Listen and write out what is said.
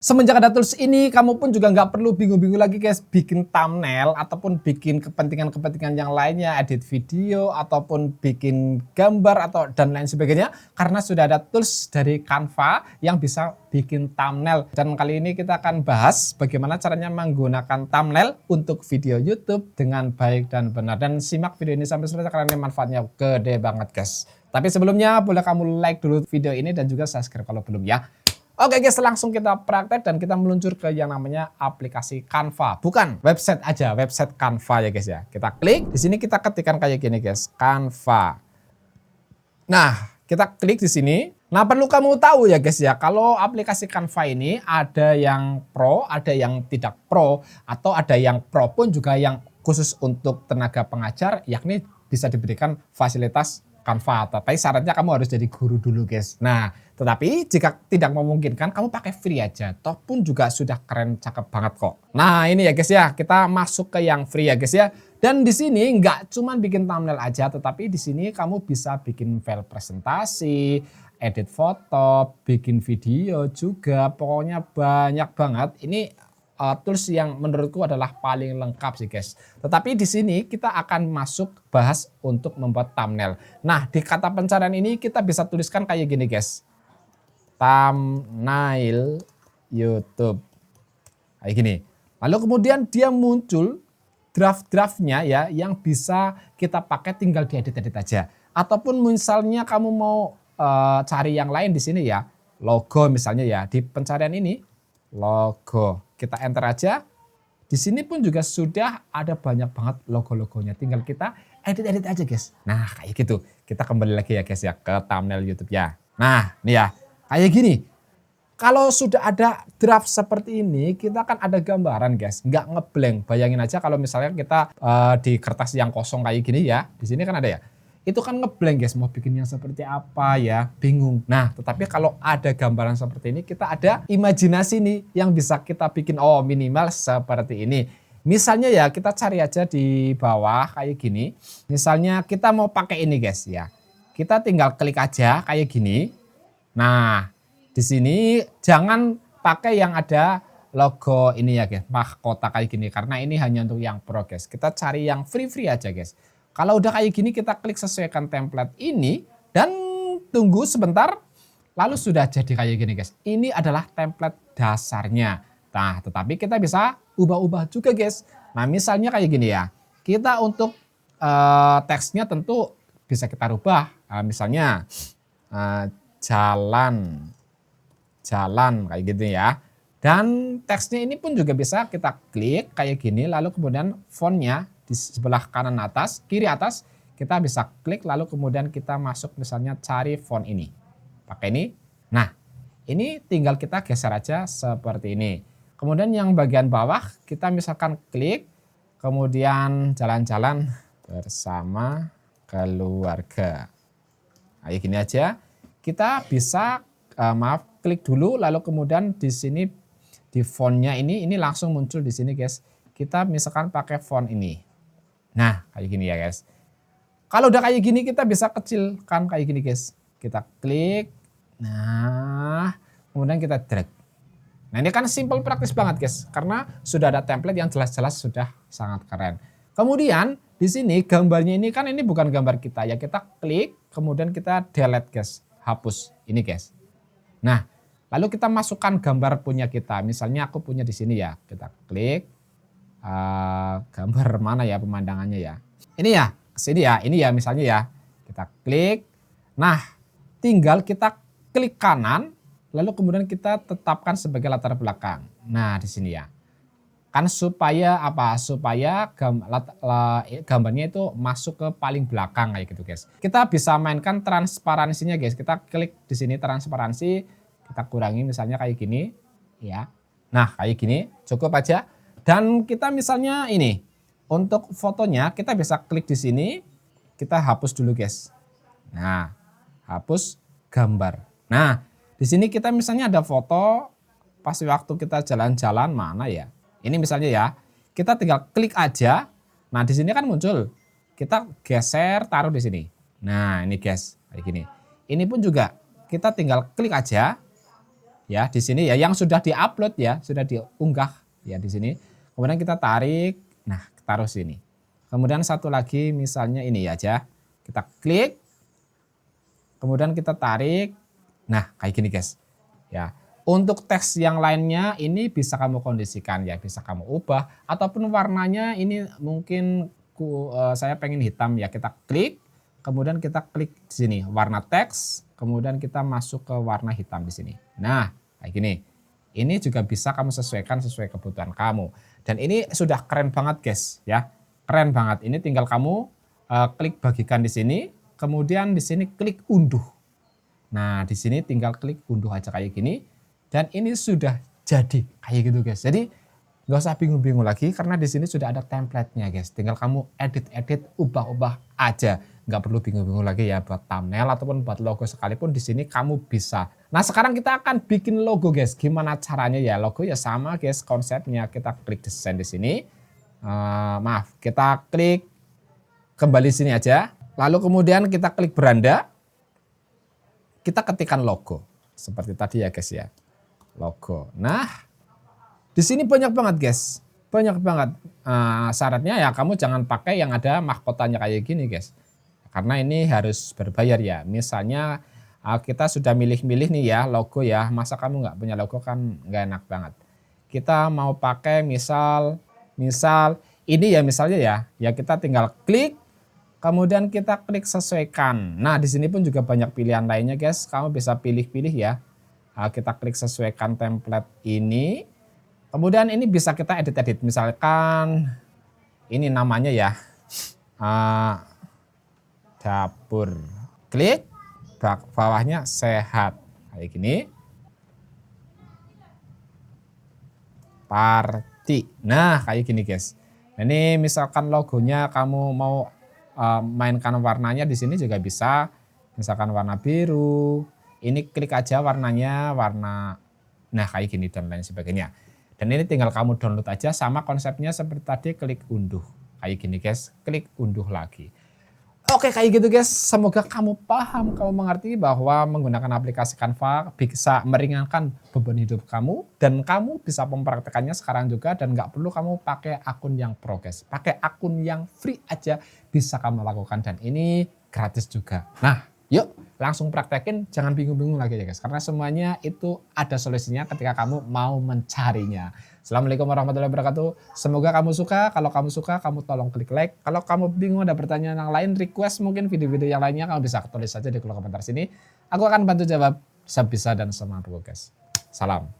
Semenjak ada tools ini, kamu pun juga nggak perlu bingung-bingung lagi guys, bikin thumbnail ataupun bikin kepentingan-kepentingan yang lainnya, edit video ataupun bikin gambar atau dan lain sebagainya, karena sudah ada tools dari Canva yang bisa bikin thumbnail. Dan kali ini kita akan bahas bagaimana caranya menggunakan thumbnail untuk video YouTube dengan baik dan benar. Dan simak video ini sampai selesai karena ini manfaatnya gede banget guys. Tapi sebelumnya boleh kamu like dulu video ini dan juga subscribe kalau belum ya. Oke guys, langsung kita praktek dan kita meluncur ke yang namanya aplikasi Canva. Bukan website aja, website Canva ya guys ya. Kita klik, di sini kita ketikkan kayak gini guys, Canva. Nah, kita klik di sini. Nah, perlu kamu tahu ya guys ya, kalau aplikasi Canva ini ada yang pro, ada yang tidak pro, atau ada yang pro pun juga yang khusus untuk tenaga pengajar, yakni bisa diberikan fasilitas Canva, tapi syaratnya kamu harus jadi guru dulu guys. Nah, tetapi jika tidak memungkinkan, kamu pakai free aja. Toh pun juga sudah keren, cakep banget kok. Nah ini ya guys ya, kita masuk ke yang free ya guys ya. Dan di sini nggak cuma bikin thumbnail aja, tetapi di sini kamu bisa bikin file presentasi, edit foto, bikin video juga. Pokoknya banyak banget. Ini tools yang menurutku adalah paling lengkap sih guys. Tetapi di sini kita akan masuk bahas untuk membuat thumbnail. Nah, di kata pencarian ini kita bisa tuliskan kayak gini guys. Thumbnail YouTube. Kayak gini. Lalu kemudian dia muncul draft-draftnya ya yang bisa kita pakai, tinggal diedit-edit aja. Ataupun misalnya kamu mau cari yang lain di sini ya. Logo misalnya ya, di pencarian ini logo. Kita enter aja. Di sini pun juga sudah ada banyak banget logo-logonya. Tinggal kita edit-edit aja guys. Nah kayak gitu. Kita kembali lagi ya guys ya ke thumbnail YouTube ya. Nah nih ya kayak gini. Kalau sudah ada draft seperti ini, kita kan ada gambaran guys. Nggak ngeblank. Bayangin aja kalau misalnya kita di kertas yang kosong kayak gini ya. Di sini kan ada ya. Itu kan ngeblank guys, mau bikin yang seperti apa ya, bingung. Nah tetapi kalau ada gambaran seperti ini, kita ada imajinasi nih yang bisa kita bikin, oh minimal seperti ini. Misalnya ya kita cari aja di bawah kayak gini, misalnya kita mau pakai ini guys ya. Kita tinggal klik aja kayak gini. Nah di sini jangan pakai yang ada logo ini ya guys, mahkota kayak gini, karena ini hanya untuk yang pro guys. Kita cari yang free-free aja guys. Kalau udah kayak gini kita klik sesuaikan template ini dan tunggu sebentar, lalu sudah jadi kayak gini guys. Ini adalah template dasarnya. Nah tetapi kita bisa ubah-ubah juga guys. Nah misalnya kayak gini ya, kita untuk teksnya tentu bisa kita rubah. Misalnya jalan kayak gitu ya. Dan teksnya ini pun juga bisa kita klik kayak gini, lalu kemudian fontnya di sebelah kanan atas, kiri atas, kita bisa klik lalu kemudian kita masuk misalnya cari font ini. Pakai ini. Nah, ini tinggal kita geser aja seperti ini. Kemudian yang bagian bawah kita misalkan klik, kemudian jalan-jalan bersama keluarga. Kayak gini aja. Kita bisa klik dulu lalu kemudian di sini di fontnya ini langsung muncul di sini guys. Kita misalkan pakai font ini. Nah kayak gini ya guys. Kalau udah kayak gini kita bisa kecilkan kayak gini guys. Kita klik. Nah kemudian kita drag. Nah ini kan simple praktis banget guys. Karena sudah ada template yang jelas-jelas sudah sangat keren. Kemudian di sini gambarnya ini kan ini bukan gambar kita ya. Kita klik kemudian kita delete guys. Hapus ini guys. Nah lalu kita masukkan gambar punya kita. Misalnya aku punya di sini ya. Kita klik. Gambar mana ya pemandangannya ya. Ini ya, kesini ya, ini ya misalnya ya. Kita klik. Nah, tinggal kita klik kanan, lalu kemudian kita tetapkan sebagai latar belakang. Nah, di sini ya. Kan supaya apa? Supaya gambarnya itu masuk ke paling belakang kayak gitu, guys. Kita bisa mainkan transparansinya, guys. Kita klik di sini transparansi, kita kurangi misalnya kayak gini, ya. Nah, kayak gini cukup aja. Dan kita misalnya ini, untuk fotonya kita bisa klik di sini, kita hapus dulu guys. Nah, hapus gambar. Nah, di sini kita misalnya ada foto pas waktu kita jalan-jalan mana ya. Ini misalnya ya, kita tinggal klik aja. Nah, di sini kan muncul. Kita geser, taruh di sini. Nah, ini guys, kayak gini. Ini pun juga kita tinggal klik aja. ya di sini ya yang sudah diupload ya, sudah diunggah ya di sini. Kemudian kita tarik, nah taruh sini. Kemudian satu lagi misalnya ini aja, kita klik, kemudian kita tarik, nah kayak gini guys. Ya, untuk teks yang lainnya ini bisa kamu kondisikan ya, bisa kamu ubah ataupun warnanya ini mungkin saya pengen hitam ya, kita klik, kemudian kita klik di sini warna teks, kemudian kita masuk ke warna hitam di sini. Nah, kayak gini. Ini juga bisa kamu sesuaikan sesuai kebutuhan kamu. Dan ini sudah keren banget guys ya. Keren banget. Ini tinggal kamu klik bagikan di sini, kemudian di sini klik unduh. Nah, di sini tinggal klik unduh aja kayak gini dan ini sudah jadi kayak gitu guys. Jadi nggak usah bingung-bingung lagi karena di sini sudah ada template-nya guys. Tinggal kamu edit-edit, ubah-ubah aja. Nggak perlu bingung-bingung lagi ya buat thumbnail ataupun buat logo sekalipun di sini kamu bisa. Nah, sekarang kita akan bikin logo guys. Gimana caranya ya? Logo ya sama guys konsepnya. Kita klik desain di sini. Kita klik kembali sini aja. Lalu kemudian kita klik beranda. Kita ketikkan logo. Seperti tadi ya guys ya. Logo. Nah, di sini banyak banget guys. Banyak banget. Syaratnya ya kamu jangan pakai yang ada mahkotanya kayak gini guys. Karena ini harus berbayar ya. Misalnya kita sudah milih-milih nih ya logo ya. Masa kamu nggak punya logo kan nggak enak banget. Kita mau pakai misal ini ya misalnya ya. Ya kita tinggal klik. Kemudian kita klik sesuaikan. Nah di sini pun juga banyak pilihan lainnya guys. Kamu bisa pilih-pilih ya. Kita klik sesuaikan template ini. Kemudian ini bisa kita edit-edit. Misalkan ini namanya ya. Dapur, klik, bawahnya sehat, kayak gini, party, nah kayak gini guys. Ini misalkan logonya kamu mau mainkan warnanya di sini juga bisa, misalkan warna biru, ini klik aja warnanya warna, nah kayak gini dan lain sebagainya. Dan ini tinggal kamu download aja sama konsepnya seperti tadi klik unduh, kayak gini guys, klik unduh lagi. Oke kayak gitu guys, semoga kamu paham, kamu mengerti bahwa menggunakan aplikasi Canva bisa meringankan beban hidup kamu dan kamu bisa mempraktekannya sekarang juga dan nggak perlu kamu pakai akun yang pro guys, pakai akun yang free aja bisa kamu lakukan dan ini gratis juga. Nah yuk langsung praktekin, jangan bingung-bingung lagi ya guys, karena semuanya itu ada solusinya ketika kamu mau mencarinya. Assalamualaikum warahmatullahi wabarakatuh. Semoga kamu suka. Kalau kamu suka, kamu tolong klik like. Kalau kamu bingung ada pertanyaan yang lain, request mungkin video-video yang lainnya, kamu bisa tulis saja di kolom komentar sini. Aku akan bantu jawab sebisa dan semampu guys. Salam.